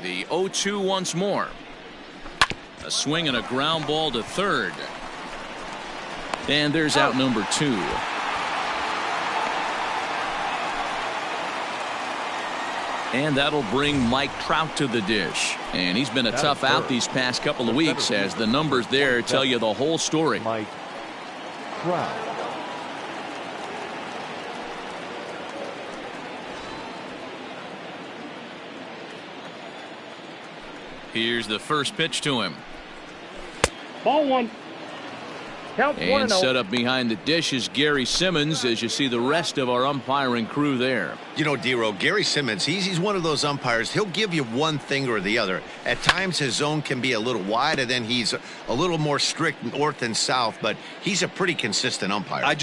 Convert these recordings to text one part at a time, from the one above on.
The 0-2 once more. A swing and a ground ball to third. And there's out number 2. And that'll bring Mike Trout to the dish. And he's been a tough out these past couple of weeks, as the numbers there tell you the whole story. Mike Trout. Here's the first pitch to him. Ball 1. Count 1-0. And set up behind the dish is Gary Simmons, as you see the rest of our umpiring crew there. You know, D-Row, Gary Simmons, he's one of those umpires. He'll give you one thing or the other. At times his zone can be a little wide, and then he's a little more strict north and south, but he's a pretty consistent umpire.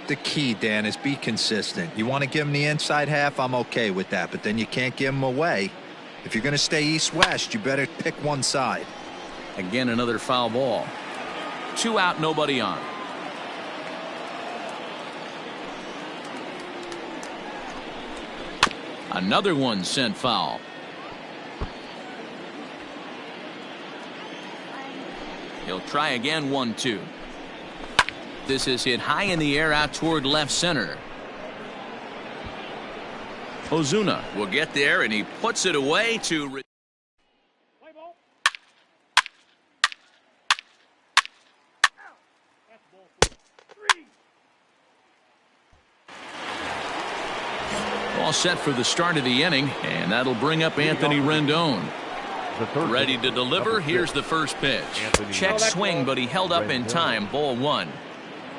The key, Dan, is be consistent. You want to give him the inside half, I'm okay with that, but then you can't give him away. If you're going to stay east-west, you better pick one side. Again, another foul ball. 2 out, nobody on. Another one sent foul. He'll try again. 1-2. This is hit high in the air out toward left center. Ozuna will get there, and he puts it away to. All set for the start of the inning, and that'll bring up Anthony Rendon. Ready to deliver. Here's the first pitch. Check swing, but he held up in time. Ball 1.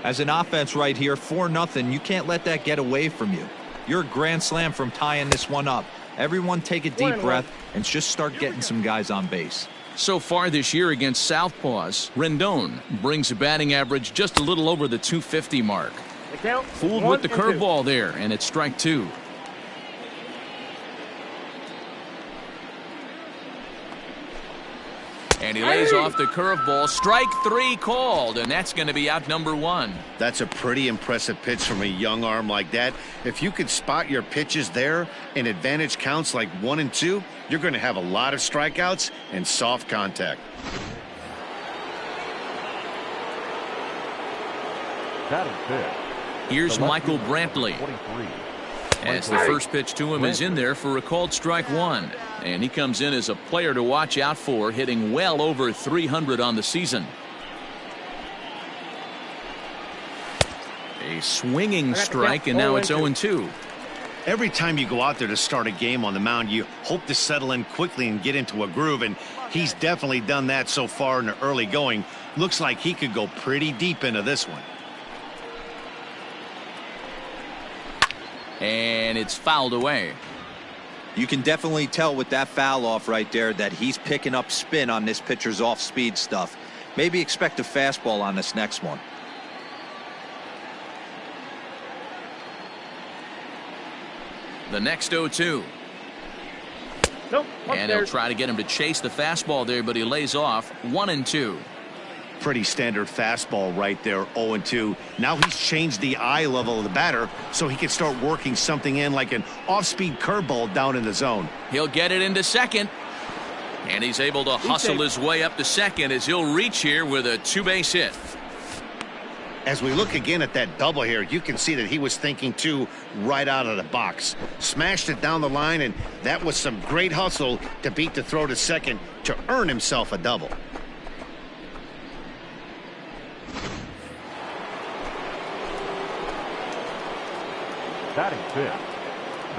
As an offense right here, 4-0, you can't let that get away from you. You're a grand slam from tying this one up. Everyone take a deep breath and just start getting some guys on base. So far this year against Southpaws, Rendon brings a batting average just a little over the 250 mark. Fooled with the curveball there, and it's strike 2. And he lays off the curveball. Strike 3 called, and that's going to be out number 1. That's a pretty impressive pitch from a young arm like that. If you could spot your pitches there in advantage counts like 1 and 2, you're going to have a lot of strikeouts and soft contact. Here's Michael Brantley. As the first pitch to him is in there for a called strike 1. And he comes in as a player to watch out for, hitting well over 300 on the season. A swinging strike, and now it's 0-2. Every time you go out there to start a game on the mound, you hope to settle in quickly and get into a groove, and he's definitely done that so far in the early going. Looks like he could go pretty deep into this one. And it's fouled away. You can definitely tell with that foul off right there that he's picking up spin on this pitcher's off-speed stuff. Maybe expect a fastball on this next one. The next 0-2. Nope, and he'll try to get him to chase the fastball there, but he lays off. 1-2. Pretty standard fastball right there. 0-2. Now he's changed the eye level of the batter so he can start working something in like an off-speed curveball down in the zone. He'll get it into second, and he's able to hustle his way up to second as he'll reach here with a 2-base hit. As we look again at that double here, you can see that he was thinking too right out of the box. Smashed it down the line, and that was some great hustle to beat the throw to second to earn himself a double.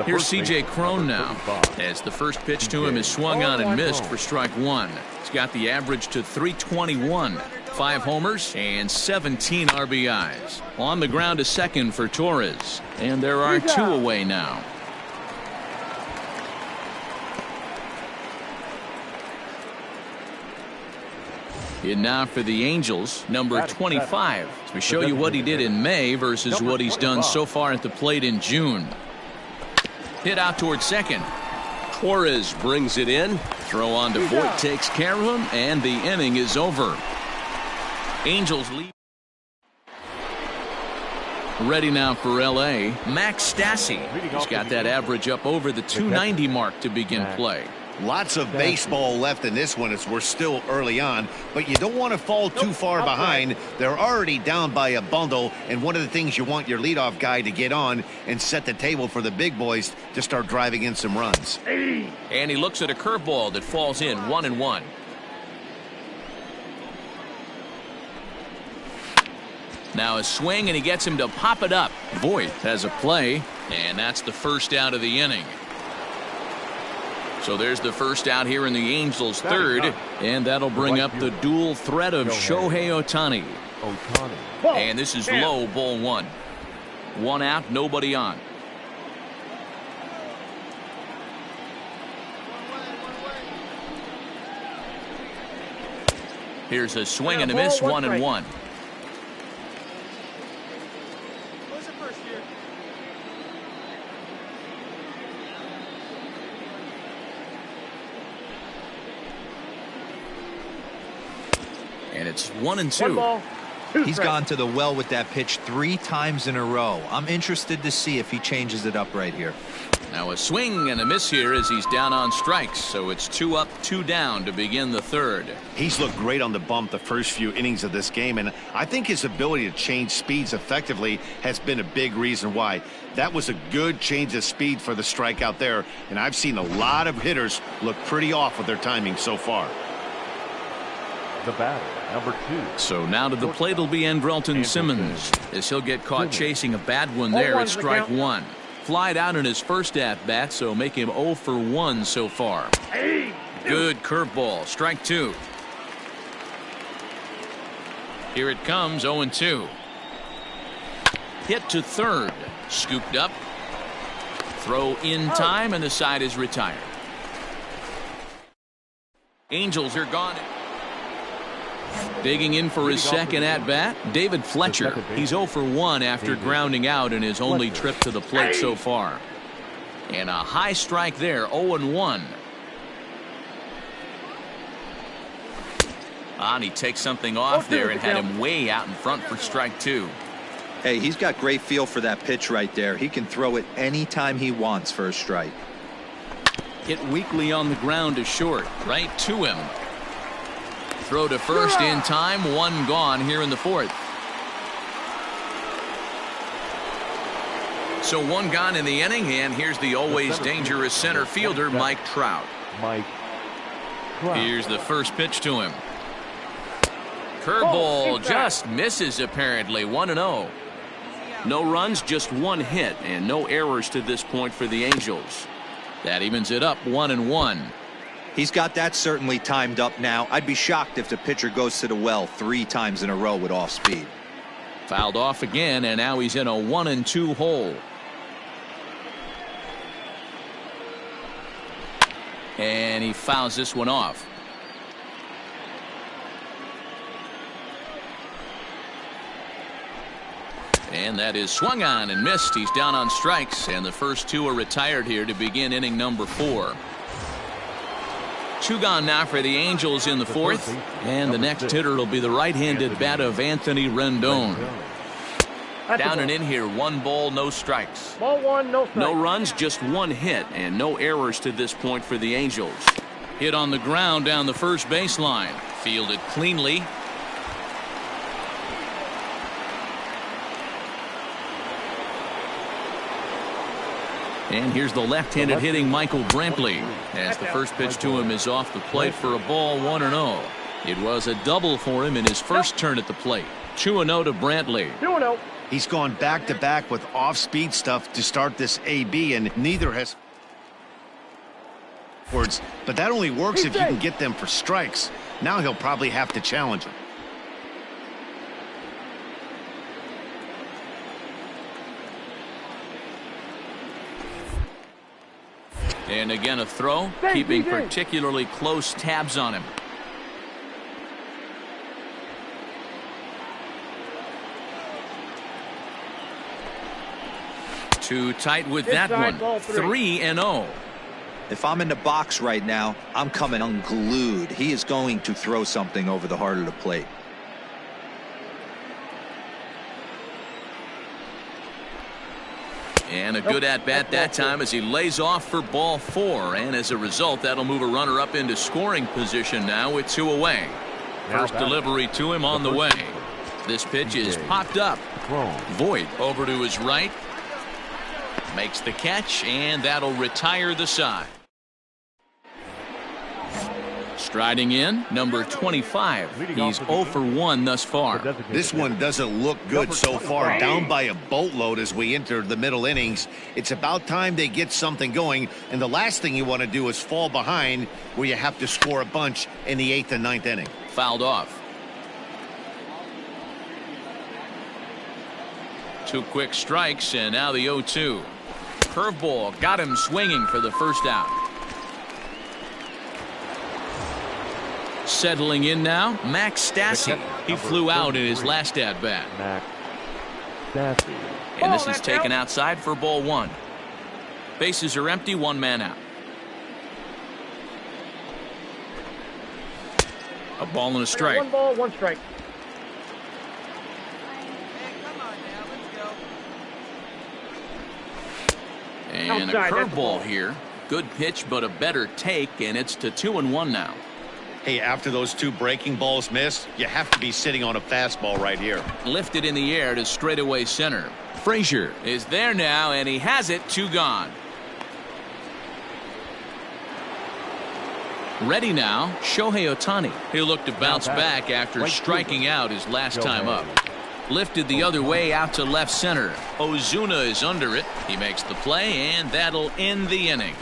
Here's C.J. Cron now, as the first pitch to him is swung on and missed for strike 1. He's got the average to 321, 5 homers and 17 RBIs. On the ground to second for Torres, and there are 2 away now. In now for the Angels, number 25. As we show you what he did in May versus what he's done so far at the plate in June. Hit out towards second. Torres brings it in. Throw on to Voit takes care of him, and the inning is over. Angels lead. Ready now for L.A. Max Stassi. He's got that average up over the 290 mark to begin play. Lots of baseball left in this one as we're still early on, but you don't want to fall too far behind. They're already down by a bundle, and one of the things you want your leadoff guy to get on and set the table for the big boys to start driving in some runs. And he looks at a curveball that falls in 1-1. Now a swing, and he gets him to pop it up. Voit has a play, and that's the first out of the inning. So there's the first out here in the Angels' third, and that'll bring up the dual threat of Shohei Ohtani. And this is low, ball one. One out, nobody on. Here's a swing and a miss, 1-1. And it's 1-2. He's gone to the well with that pitch 3 times in a row. I'm interested to see if he changes it up right here. Now a swing and a miss here as he's down on strikes. So it's 2 up, 2 down to begin the third. He's looked great on the bump the first few innings of this game, and I think his ability to change speeds effectively has been a big reason why. That was a good change of speed for the strikeout there, and I've seen a lot of hitters look pretty off with their timing so far. The batter, number 2. So now to the plate will be Andrelton Simmons, as he'll get caught chasing a bad one there at strike one. Flied out in his first at-bat, so make him 0 for 1 so far. Good curveball, strike 2. Here it comes, 0-2. Hit to third, scooped up. Throw in time, and the side is retired. Angels are gone. Digging in for his second at-bat, David Fletcher. He's 0 for 1 after grounding out in his only trip to the plate so far. And a high strike there, 0-1. And he takes something off there and had him way out in front for strike 2. Hey, he's got great feel for that pitch right there. He can throw it anytime he wants for a strike. Hit weakly on the ground to short, right to him. Throw to first in time, 1 gone here in the fourth. So 1 gone in the inning, and here's the always dangerous center fielder, Mike Trout. Here's the first pitch to him. Curveball just misses apparently, 1-0. No runs, just 1 hit, and no errors to this point for the Angels. That evens it up, 1-1. He's got that certainly timed up now. I'd be shocked if the pitcher goes to the well 3 times in a row with off speed. Fouled off again, and now he's in a 1-2 hole. And he fouls this one off. And that is swung on and missed. He's down on strikes, and the first 2 are retired here to begin inning number 4. 2 gone now for the Angels in the fourth, and the next hitter will be the right-handed bat of Anthony Rendon. Down and in here, 1 ball, no strikes. Ball 1, no strikes. No runs, just 1 hit, and no errors to this point for the Angels. Hit on the ground down the first baseline. Fielded cleanly. And here's the left-handed hitting Michael Brantley, as the first pitch to him is off the plate for a ball, 1-0. It was a double for him in his first turn at the plate. 2-0 to Brantley. 2-0. He's gone back-to-back with off-speed stuff to start this AB, and neither has words. But that only works if you can get them for strikes. Now he'll probably have to challenge him. And again a throw, keeping particularly close tabs on him. Too tight with that one. 3-0. If I'm in the box right now, I'm coming unglued. He is going to throw something over the heart of the plate. And a good at-bat that time as he lays off for ball 4. And as a result, that'll move a runner up into scoring position now with 2 away. First delivery to him on the way. This pitch is popped up. Voit over to his right. Makes the catch, and that'll retire the side. Striding in, number 25. He's 0 for 1 thus far. This one doesn't look good so far. Down by a boatload as we enter the middle innings. It's about time they get something going, and the last thing you want to do is fall behind where you have to score a bunch in the 8th and 9th inning. Fouled off. 2 quick strikes, and now the 0-2. Curveball got him swinging for the first out. Settling in now, Max Stassi. He flew out in his last at-bat. Max Stassi. And this is taken outside for ball 1. Bases are empty, 1 man out. A ball and a strike. 1 ball, 1 strike. And a curveball here. Good pitch, but a better take, and it's to 2-1 now. Hey, after those 2 breaking balls missed, you have to be sitting on a fastball right here. Lifted in the air to straightaway center. Frazier is there now, and he has it. 2 gone. Ready now, Shohei Ohtani. He'll look to bounce back after striking out his last time up. Lifted the other way out to left center. Ozuna is under it. He makes the play, and that'll end the inning.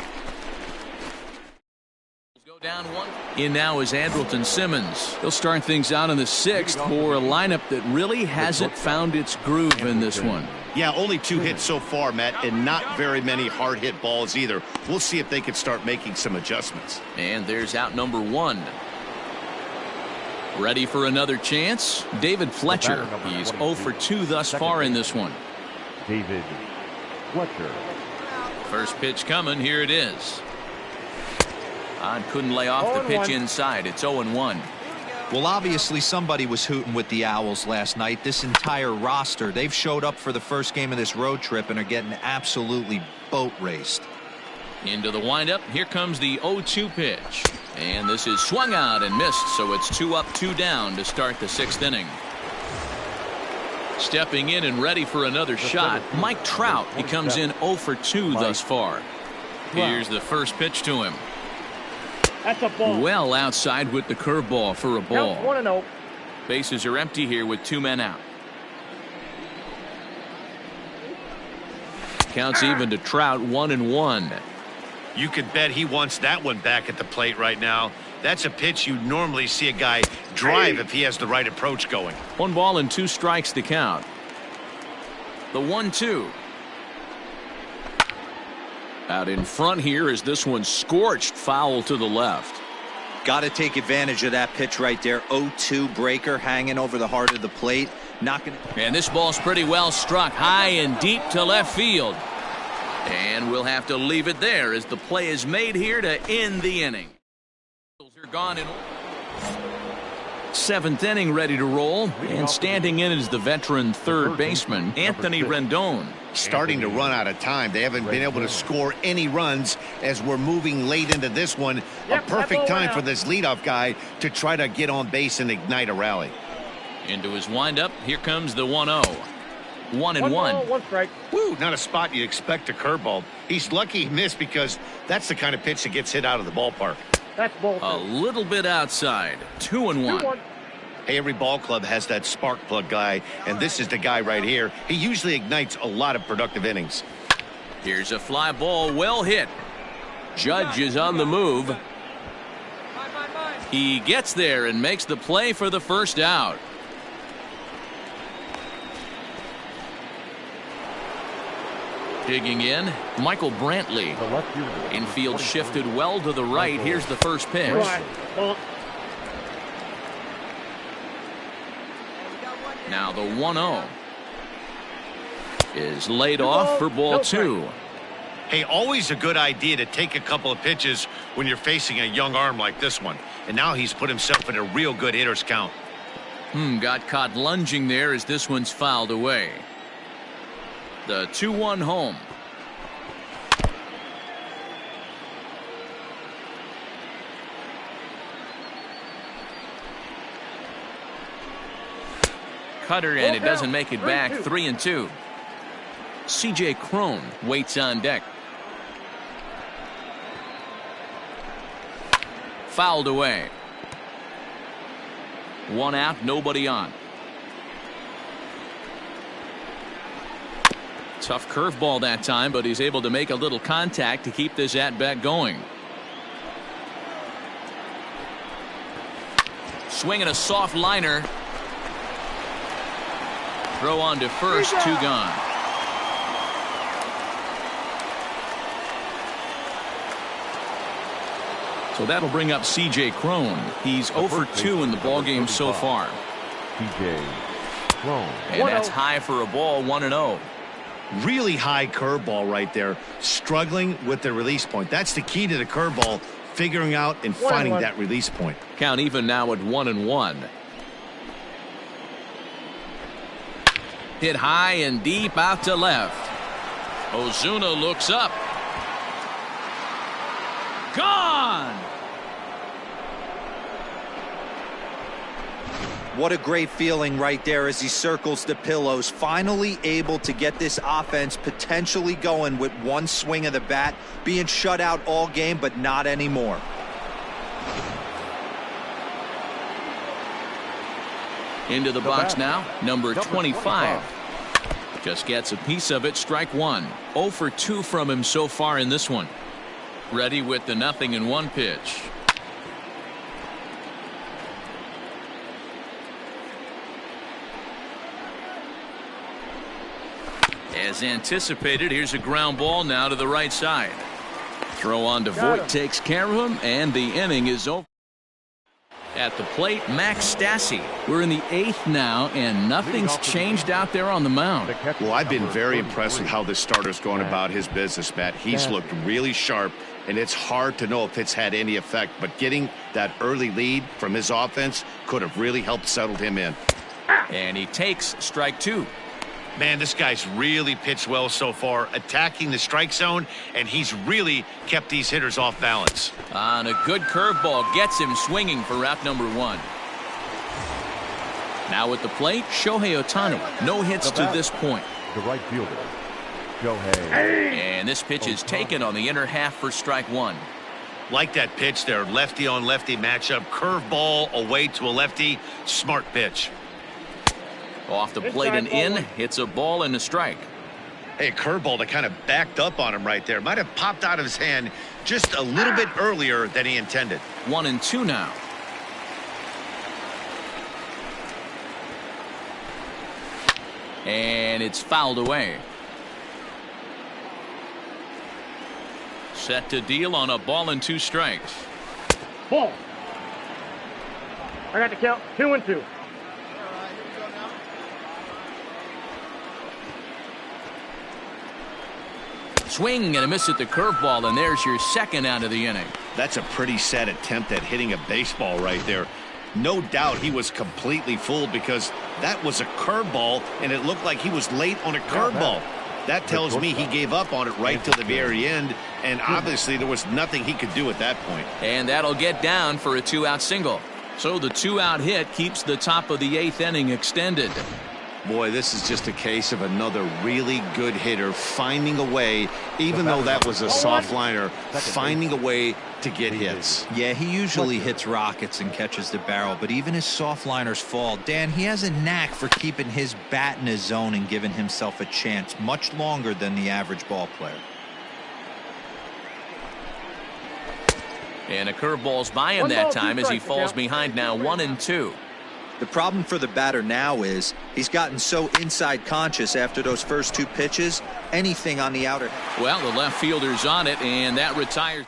Go down 1. In now is Andrelton Simmons. He'll start things out in the 6th for a lineup that really hasn't found its groove in this one. Yeah, only 2 hits so far, Matt, and not very many hard hit balls either. We'll see if they can start making some adjustments. And there's out number 1. Ready for another chance? David Fletcher. He's 0 for 2 thus far in this one. David Fletcher. First pitch coming. Here it is. Couldn't lay off the pitch inside. It's 0-1. Well, obviously somebody was hooting with the Owls last night. This entire roster, they've showed up for the first game of this road trip and are getting absolutely boat raced. Into the windup. Here comes the 0-2 pitch. And this is swung out and missed, so it's 2 up, 2 down to start the 6th inning. Stepping in and ready for another shot, Mike Trout. He comes in 0 for 2 thus far. Here's the first pitch to him. That's a ball. Well outside with the curveball for a ball. 1-0. Bases are empty here with 2 men out. Counts even to Trout, 1-1. You could bet he wants that one back at the plate right now. That's a pitch you normally see a guy drive if he has the right approach going. 1 ball and 2 strikes to count. The 1-2. Out in front here as this one scorched foul to the left. Got to take advantage of that pitch right there. 0-2 breaker hanging over the heart of the plate. And this ball's pretty well struck high and deep to left field. And we'll have to leave it there as the play is made here to end the inning. Are gone in 7th inning, ready to roll, and standing in is the veteran third baseman Anthony Rendon. Starting to run out of time. They haven't been able to score any runs as we're moving late into this one. A perfect time for this leadoff guy to try to get on base and ignite a rally. Into his windup. Here comes the 1-0. 1-1. 1 strike. Woo, not a spot you'd expect a curveball. He's lucky he missed because that's the kind of pitch that gets hit out of the ballpark. That's ball 2. A little bit outside. 2-1. 2-1. Hey, every ball club has that spark plug guy, and this is the guy right here. He usually ignites a lot of productive innings. Here's a fly ball, well hit. Judge is on the move. He gets there and makes the play for the first out. Digging in, Michael Brantley. Infield shifted well to the right. Here's the first pitch. Now the 1-0 is laid off for ball 2. Hey, always a good idea to take a couple of pitches when you're facing a young arm like this one. And now he's put himself in a real good hitter's count. Got caught lunging there as this one's fouled away. The 2-1 home. cutter, and it doesn't make it back. 3-2. C.J. Cron waits on deck. Fouled away. 1 out, nobody on. Tough curveball that time, but he's able to make a little contact to keep this at-bat going. Swinging a soft liner. Throw on to first, 2 gone. So that'll bring up C.J. Cron. He's 0 for 2 in the ballgame so far. C.J. Cron. And that's high for a ball, 1-0. Really high curveball right there. Struggling with the release point. That's the key to the curveball. Figuring out and finding that release point. Count even now at 1-1. Hit high and deep out to left. Ozuna looks up. Gone! What a great feeling right there as he circles the pillows. Finally able to get this offense potentially going with 1 swing of the bat. Being shut out all game, but not anymore. Into the box now, number 25. Just gets a piece of it, strike 1. 0 for 2 from him so far in this one. Ready with the 0-1 pitch. As anticipated, here's a ground ball now to the right side. Throw on to Voit takes care of him, and the inning is over. At the plate, Max Stassi. We're in the 8th now, and nothing's changed out there on the mound. Well, I've been very impressed with how this starter's going about his business, Matt. He's looked really sharp, and it's hard to know if it's had any effect, but getting that early lead from his offense could have really helped settle him in. And he takes strike 2. Man, this guy's really pitched well so far, attacking the strike zone, and he's really kept these hitters off balance. On a good curveball, gets him swinging for out number 1. Now at the plate, Shohei Ohtani. No hits to this point. The right fielder, Shohei. And this pitch is taken on the inner half for strike 1. Like that pitch there, lefty on lefty matchup, curveball away to a lefty, smart pitch. Off the plate and in, hits a ball and a strike. Hey, curveball that kind of backed up on him right there. Might have popped out of his hand just a little bit earlier than he intended. 1-2 now. And it's fouled away. Set to deal on a ball and 2 strikes. Ball. I got the count. 2-2. Swing and a miss at the curveball, and there's your 2nd out of the inning. That's a pretty sad attempt at hitting a baseball right there. No doubt he was completely fooled because that was a curveball, and it looked like he was late on a curveball. That tells me he gave up on it right till the very end, and obviously there was nothing he could do at that point. And that'll get down for a 2-out single. So the 2-out hit keeps the top of the 8th inning extended. Boy, this is just a case of another really good hitter finding a way, even though that was a soft liner, finding a way to get hits. Yeah, he usually hits rockets and catches the barrel, but even his soft liners fall. Dan, he has a knack for keeping his bat in his zone and giving himself a chance much longer than the average ball player. And a curveball's by him that time as he falls behind now 1-2. The problem for the batter now is he's gotten so inside conscious after those first 2 pitches. Anything on the outer. Well, the left fielder's on it, and that retires.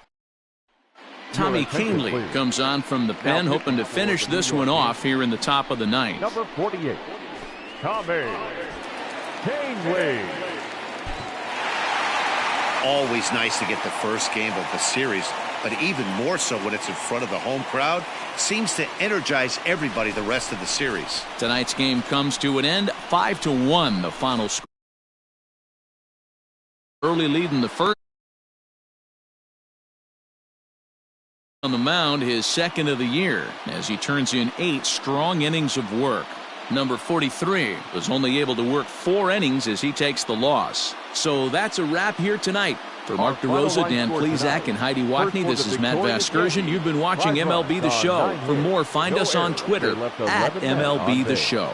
Tommy Kahnle comes on from the pen, hoping to finish this one off here in the top of the 9th. Number 48, Tommy Kahnle. Always nice to get the first game of the series, but even more so when it's in front of the home crowd. Seems to energize everybody the rest of the series. Tonight's game comes to an end, 5-1 the final score. Early lead in the first. On the mound, his 2nd of the year as he turns in 8 strong innings of work. number 43, was only able to work 4 innings as he takes the loss. So that's a wrap here tonight. For Mark DeRosa, Dan Plesac, and Heidi Watney, this is Matt Vasgersian. You've been watching MLB The Show. For more, find us on Twitter at MLB The Show.